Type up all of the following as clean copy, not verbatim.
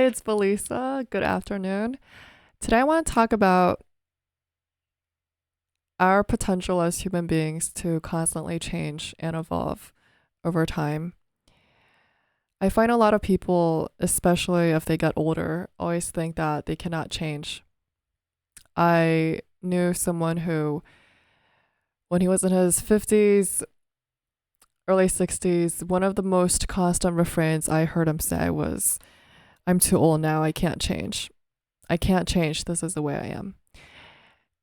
Hi, it's Belisa. Good afternoon. Today I want to talk about our potential as human beings to constantly change and evolve over time. I find a lot of people, especially if they get older, always think that they cannot change. I knew someone who, when he was in his 50s, early 60s, one of the most constant refrains I heard him say was, I'm too old now, I can't change. I can't change. This is the way I am.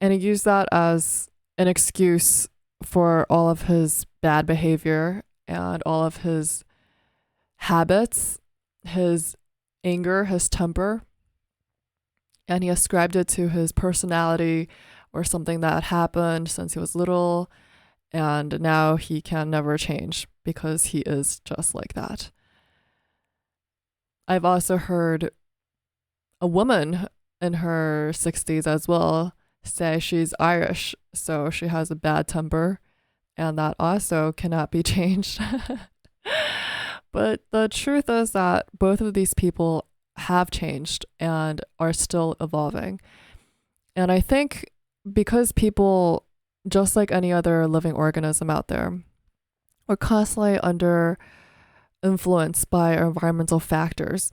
And he used that as an excuse for all of his bad behavior and all of his habits, his anger, his temper. And he ascribed it to his personality or something that happened since he was little. And now he can never change because he is just like that. I've also heard a woman in her 60s as well say she's Irish, so she has a bad temper, and that also cannot be changed. But the truth is that both of these people have changed and are still evolving. And I think because people, just like any other living organism out there, are constantly under influence by our environmental factors.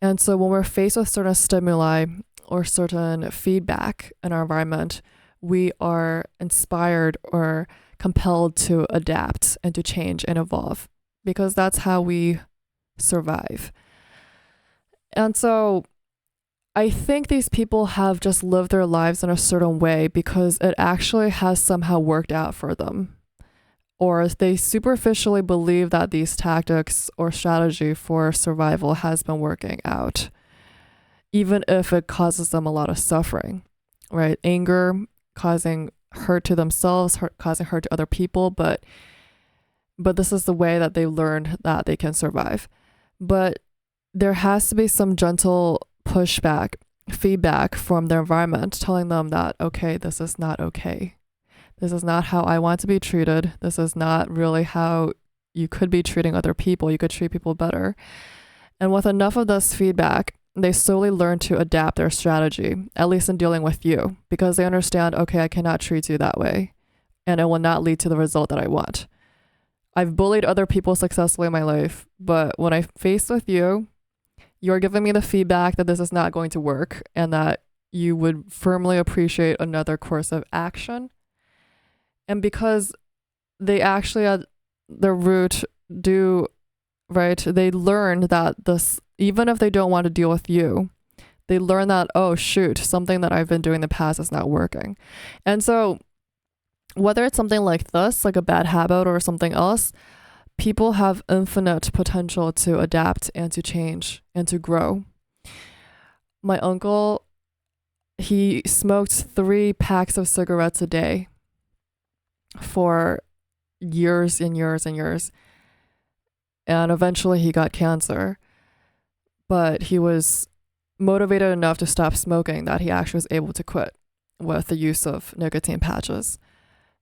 And so when we're faced with certain stimuli or certain feedback in our environment, we are inspired or compelled to adapt and to change and evolve because that's how we survive. And so I think these people have just lived their lives in a certain way because it actually has somehow worked out for them. Or they superficially believe that these tactics or strategy for survival has been working out, even if it causes them a lot of suffering, right? Anger causing hurt to themselves, causing hurt to other people, but this is the way that they learned that they can survive. But there has to be some gentle pushback, feedback from their environment telling them that, okay, this is not okay. This is not how I want to be treated. This is not really how you could be treating other people. You could treat people better. And with enough of this feedback, they slowly learn to adapt their strategy, at least in dealing with you, because they understand, okay, I cannot treat you that way, and it will not lead to the result that I want. I've bullied other people successfully in my life, but when I face with you, you're giving me the feedback that this is not going to work and that you would firmly appreciate another course of action. And because they actually at the root do, right, they learn that this, even if they don't want to deal with you, they learn that, oh shoot, something that I've been doing in the past is not working. And so whether it's something like this, like a bad habit or something else, people have infinite potential to adapt and to change and to grow. My uncle, he smoked 3 packs of cigarettes a day for years and years and years. And eventually he got cancer. But he was motivated enough to stop smoking that he actually was able to quit with the use of nicotine patches.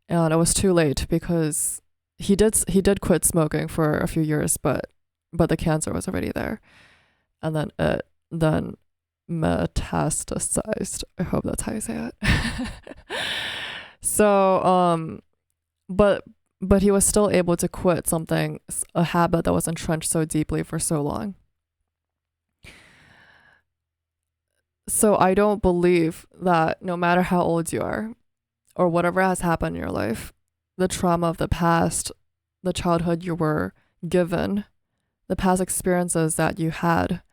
And it was too late because he did quit smoking for a few years, but the cancer was already there. And then it then metastasized. I hope that's how you say it. So but he was still able to quit something, a habit that was entrenched so deeply for so long. So I don't believe that no matter how old you are or whatever has happened in your life, the trauma of the past, the childhood you were given, the past experiences that you had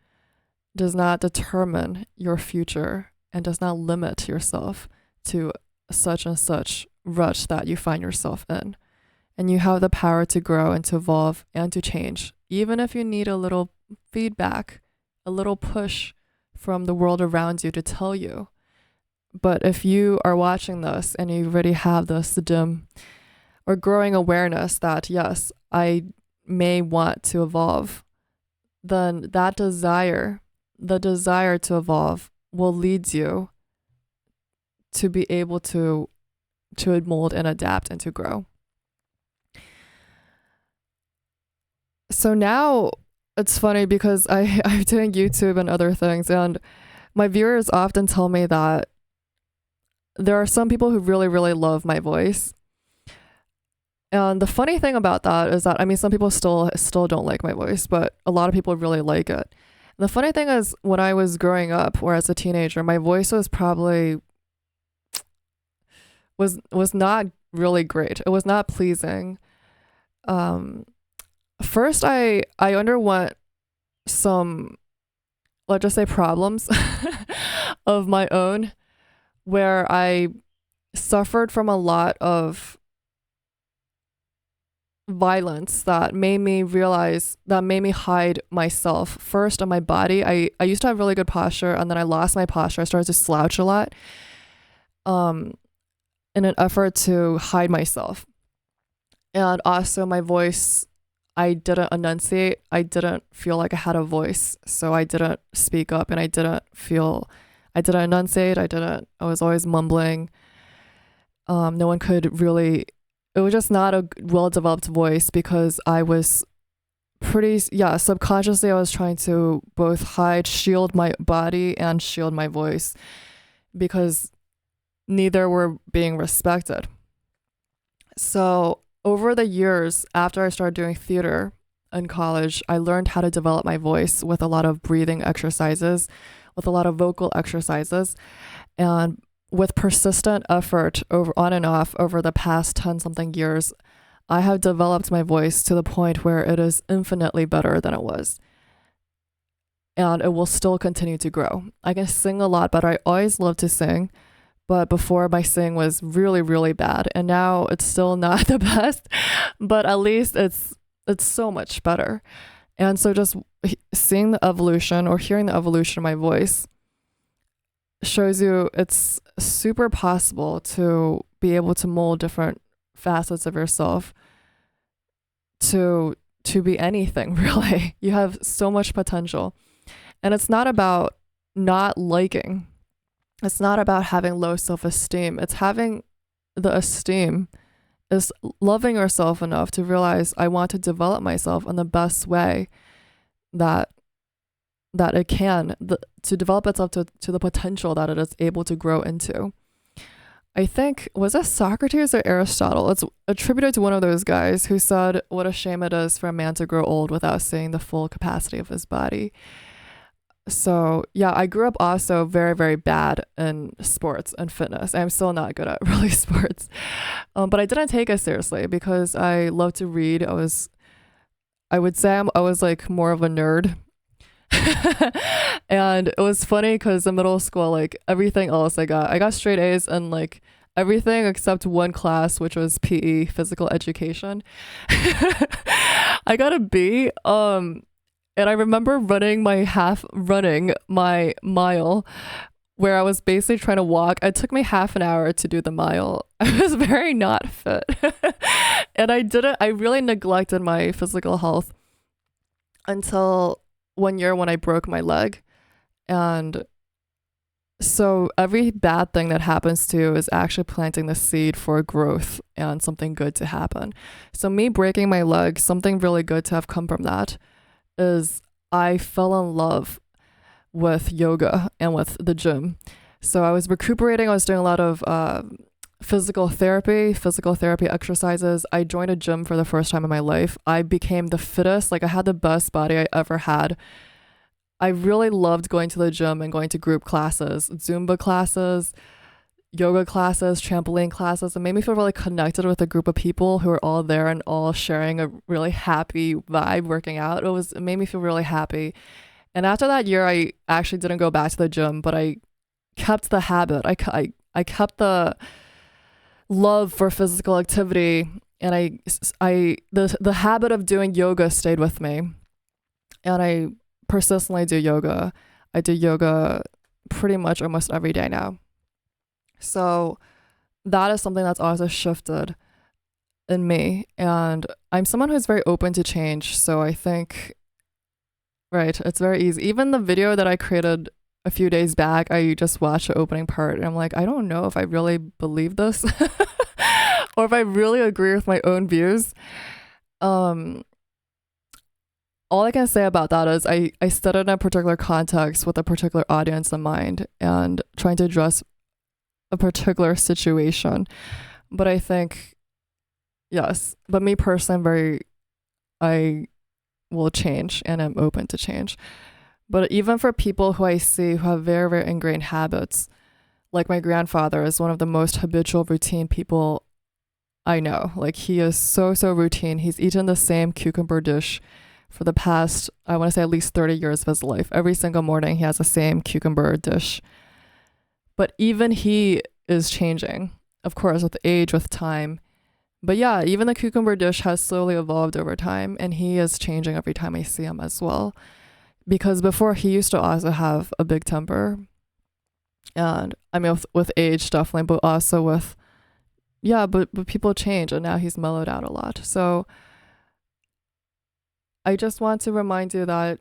does not determine your future and does not limit yourself to such and such rut that you find yourself in. And you have the power to grow and to evolve and to change, even if you need a little feedback, a little push from the world around you to tell you. But if you are watching this and you already have this dim or growing awareness that, yes, I may want to evolve, then that desire, the desire to evolve, will lead you to be able to mold and adapt and to grow. So now It's funny because I'm doing YouTube and other things, and my viewers often tell me that there are some people who really, really love my voice. And the funny thing about that is that, I mean, some people still don't like my voice, but a lot of people really like it. And the funny thing is, when I was growing up or as a teenager, my voice was probably was not really great. It was not pleasing. Um, First, I underwent some, let's just say, problems of my own, where I suffered from a lot of violence that made me realize, that made me hide myself first on my body. I used to have really good posture, and then I lost my posture. I started to slouch a lot, in an effort to hide myself. And also my voice, I didn't enunciate. I didn't feel like I had a voice, so I didn't speak up, and I didn't enunciate. I was always mumbling. No one could really, it was just not a well developed voice, because I was yeah, subconsciously I was trying to both shield my body and shield my voice, because neither were being respected. So over the years, after I started doing theater in college, I learned how to develop my voice with a lot of breathing exercises, with a lot of vocal exercises, and with persistent effort over on and off over the past 10 something years, I have developed my voice to the point where it is infinitely better than it was. And it will still continue to grow. I can sing a lot better. I always loved to sing, but before, my sing was really, really bad. And now it's still not the best, but at least it's so much better. And so just seeing the evolution, or hearing the evolution of my voice, shows you it's super possible to be able to mold different facets of yourself to be anything, really. You have so much potential. And it's not about not liking. It's not about having low self-esteem. It's having the esteem, is loving yourself enough to realize, I want to develop myself in the best way that it can, to develop itself to the potential that it is able to grow into. I think, was it Socrates or Aristotle? It's attributed to one of those guys who said, what a shame it is for a man to grow old without seeing the full capacity of his body. So yeah, I grew up also very, very bad in sports and fitness. I'm still not good at really sports. But I didn't take it seriously because I love to read. I would say I was like more of a nerd. And it was funny because in middle school, like everything else I got straight A's and like everything except one class, which was PE, physical education. I got a B. And I remember running my mile, where I was basically trying to walk. It took me half an hour to do the mile. I was very not fit. And I really neglected my physical health until one year when I broke my leg. And so every bad thing that happens to you is actually planting the seed for growth and something good to happen. So me breaking my leg, something really good to have come from that is I fell in love with yoga and with the gym. So I was recuperating. I was doing a lot of physical therapy exercises. I joined a gym for the first time in my life. I became the fittest. Like I had the best body I ever had. I really loved going to the gym and going to group classes, Zumba classes, yoga classes, trampoline classes. It made me feel really connected with a group of people who were all there and all sharing a really happy vibe working out. It made me feel really happy. And after that year, I actually didn't go back to the gym, but I kept the habit. I kept the love for physical activity, and the habit of doing yoga stayed with me. And I persistently do yoga. I do yoga pretty much almost every day now. So that is something that's also shifted in me. And I'm someone who's very open to change. So I think, right, it's very easy. Even the video that I created a few days back, I just watched the opening part and I'm like, I don't know if I really believe this or if I really agree with my own views. all I can say about that is I studied in a particular context with a particular audience in mind and trying to address a particular situation. But I think, yes, but me personally, I will change and I'm open to change. But even for people who I see who have very, very ingrained habits, like my grandfather is one of the most habitual routine people I know. Like he is so, so routine. He's eaten the same cucumber dish for the past, I want to say at least 30 years of his life. Every single morning he has the same cucumber dish. But even he is changing, of course, with age, with time. But yeah, even the cucumber dish has slowly evolved over time and he is changing every time I see him as well. Because before he used to also have a big temper. And I mean, with age, definitely, but also with, yeah, but people change and now he's mellowed out a lot. So I just want to remind you that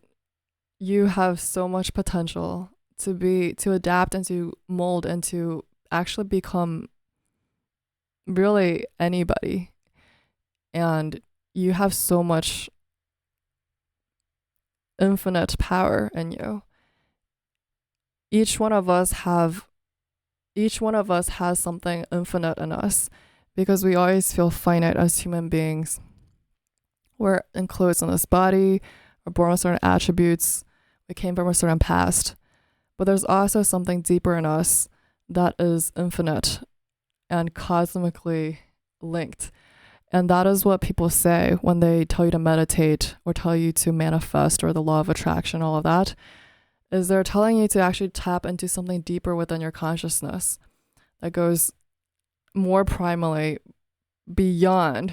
you have so much potential to adapt and to mold and to actually become really anybody. And you have so much infinite power in you. Each one of us have each one of us has something infinite in us because we always feel finite as human beings. We're enclosed in this body, we're born with certain attributes, we came from a certain past. But there's also something deeper in us that is infinite and cosmically linked. And that is what people say when they tell you to meditate or tell you to manifest or the law of attraction, all of that, is they're telling you to actually tap into something deeper within your consciousness that goes more primally beyond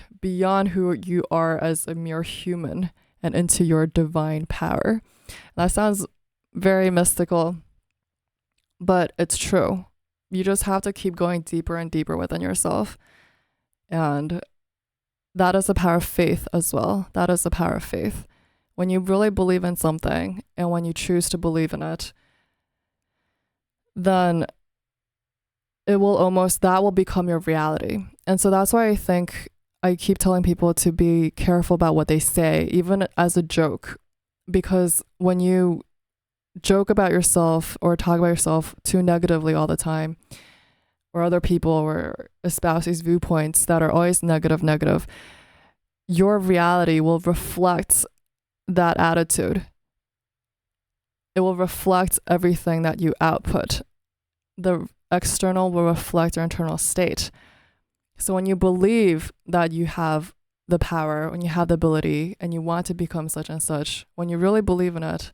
who you are as a mere human and into your divine power. That sounds very mystical, but it's true. You just have to keep going deeper and deeper within yourself. And that is the power of faith as well. That is the power of faith. When you really believe in something and when you choose to believe in it, then that will become your reality. And so that's why I think I keep telling people to be careful about what they say, even as a joke, because when you joke about yourself or talk about yourself too negatively all the time, or other people or espouse these viewpoints that are always negative, your reality will reflect that attitude. It will reflect everything that you output. The external will reflect your internal state. So when you believe that you have the power, when you have the ability, and you want to become such and such, when you really believe in it,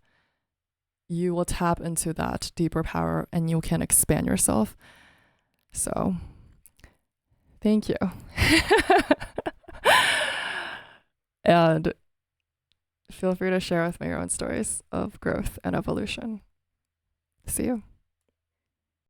you will tap into that deeper power and you can expand yourself. So, thank you. And feel free to share with me your own stories of growth and evolution. See you.